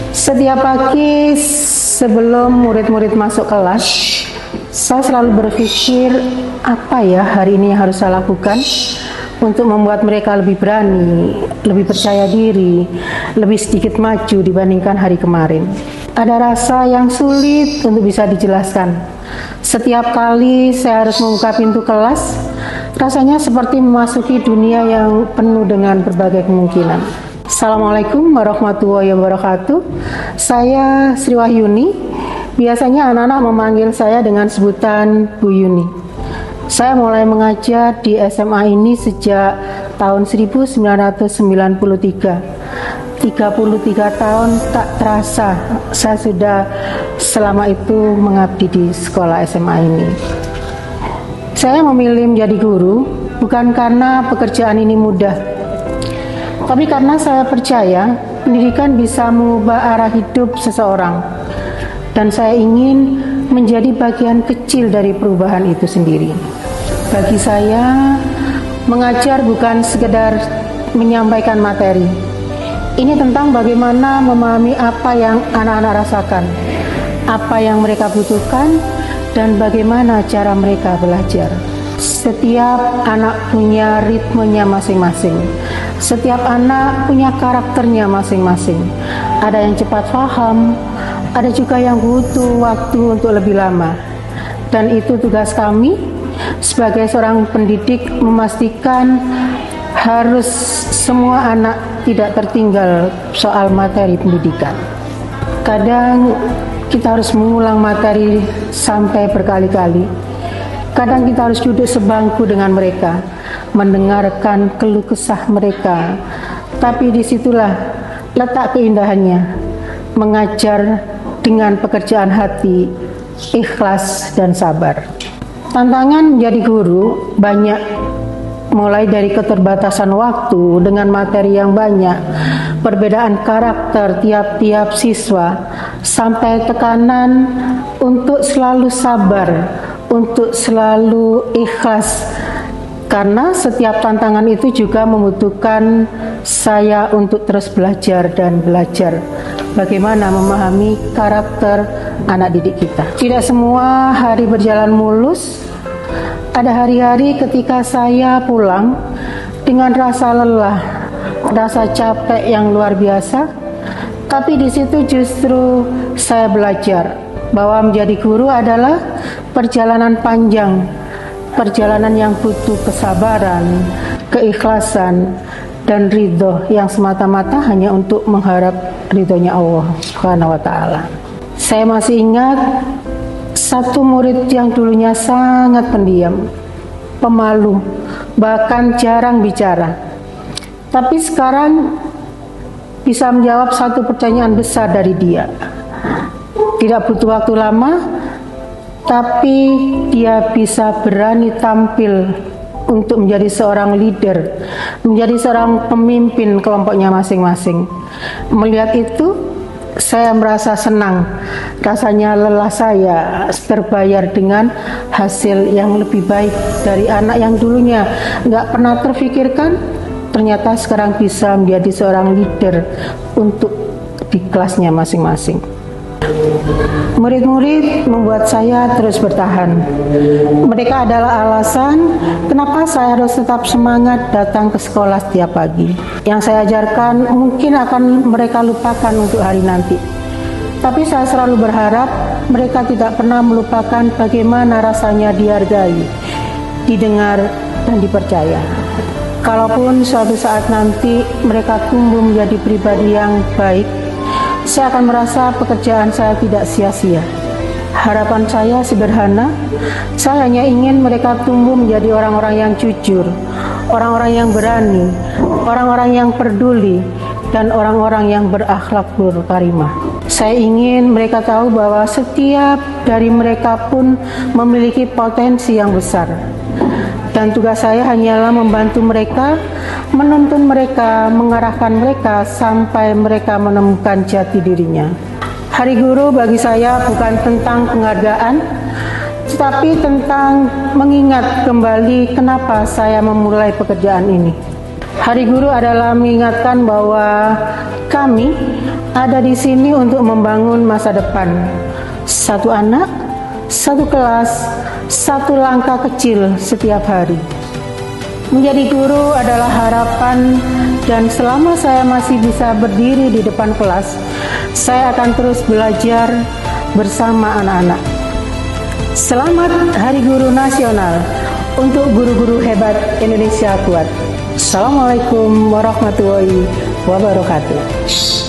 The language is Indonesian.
Setiap pagi sebelum murid-murid masuk kelas, saya selalu berpikir apa ya hari ini yang harus saya lakukan untuk membuat mereka lebih berani, lebih percaya diri, lebih sedikit maju dibandingkan hari kemarin. Ada rasa yang sulit untuk bisa dijelaskan. Setiap kali saya harus membuka pintu kelas, rasanya seperti memasuki dunia yang penuh dengan berbagai kemungkinan. Assalamualaikum warahmatullahi wabarakatuh. Saya Sri Wahyuni. Biasanya anak-anak memanggil saya dengan sebutan Bu Yuni. Saya mulai mengajar di SMA ini sejak tahun 1993. 33 tahun tak terasa saya sudah selama itu mengabdi di sekolah SMA ini. Saya memilih menjadi guru bukan karena pekerjaan ini mudah, tapi karena saya percaya pendidikan bisa mengubah arah hidup seseorang, dan saya ingin menjadi bagian kecil dari perubahan itu sendiri. Bagi saya, mengajar bukan sekedar menyampaikan materi. Ini tentang bagaimana memahami apa yang anak-anak rasakan, apa yang mereka butuhkan, dan bagaimana cara mereka belajar. Setiap anak punya ritmenya masing-masing. Setiap anak punya karakternya masing-masing. Ada yang cepat paham, ada juga yang butuh waktu untuk lebih lama. Dan itu tugas kami sebagai seorang pendidik, memastikan harus semua anak tidak tertinggal soal materi pendidikan. Kadang kita harus mengulang materi sampai berkali-kali. Kadang kita harus duduk sebangku dengan mereka, mendengarkan keluh kesah mereka. Tapi disitulah letak keindahannya, mengajar dengan pekerjaan hati, ikhlas dan sabar. Tantangan menjadi guru banyak, mulai dari keterbatasan waktu dengan materi yang banyak, perbedaan karakter tiap-tiap siswa, sampai tekanan untuk selalu sabar, untuk selalu ikhlas. Karena setiap tantangan itu juga membutuhkan saya untuk terus belajar dan belajar bagaimana memahami karakter anak didik kita. Tidak semua hari berjalan mulus. Ada hari-hari ketika saya pulang dengan rasa lelah, rasa capek yang luar biasa. Tapi di situ justru saya belajar bahwa menjadi guru adalah perjalanan panjang, perjalanan yang butuh kesabaran, keikhlasan, dan ridho yang semata-mata hanya untuk mengharap ridhonya Allah Subhanahu wa Ta'ala. Saya masih ingat satu murid yang dulunya sangat pendiam, pemalu, bahkan jarang bicara. Tapi sekarang bisa menjawab satu pertanyaan besar dari dia. Tidak butuh waktu lama, tapi dia bisa berani tampil untuk menjadi seorang leader, menjadi seorang pemimpin kelompoknya masing-masing. Melihat itu, saya merasa senang. Rasanya lelah saya terbayar dengan hasil yang lebih baik dari anak yang dulunya nggak pernah terfikirkan, ternyata sekarang bisa menjadi seorang leader untuk di kelasnya masing-masing. Murid-murid membuat saya terus bertahan. Mereka adalah alasan kenapa saya harus tetap semangat datang ke sekolah setiap pagi. Yang saya ajarkan mungkin akan mereka lupakan untuk hari nanti. Tapi saya selalu berharap mereka tidak pernah melupakan bagaimana rasanya dihargai, didengar, dan dipercaya. Kalaupun suatu saat nanti mereka tumbuh menjadi pribadi yang baik, saya akan merasa pekerjaan saya tidak sia-sia. Harapan saya sederhana, saya hanya ingin mereka tumbuh menjadi orang-orang yang jujur, orang-orang yang berani, orang-orang yang peduli, dan orang-orang yang berakhlakul karimah. Saya ingin mereka tahu bahwa setiap dari mereka pun memiliki potensi yang besar. Dan tugas saya hanyalah membantu mereka, menuntun mereka, mengarahkan mereka sampai mereka menemukan jati dirinya. Hari Guru bagi saya bukan tentang penghargaan, tetapi tentang mengingat kembali kenapa saya memulai pekerjaan ini. Hari Guru adalah mengingatkan bahwa kami ada di sini untuk membangun masa depan. Satu anak, satu kelas, satu langkah kecil setiap hari. Menjadi guru adalah harapan, dan selama saya masih bisa berdiri di depan kelas, saya akan terus belajar bersama anak-anak. Selamat Hari Guru Nasional untuk guru-guru hebat Indonesia kuat. Assalamualaikum warahmatullahi wabarakatuh.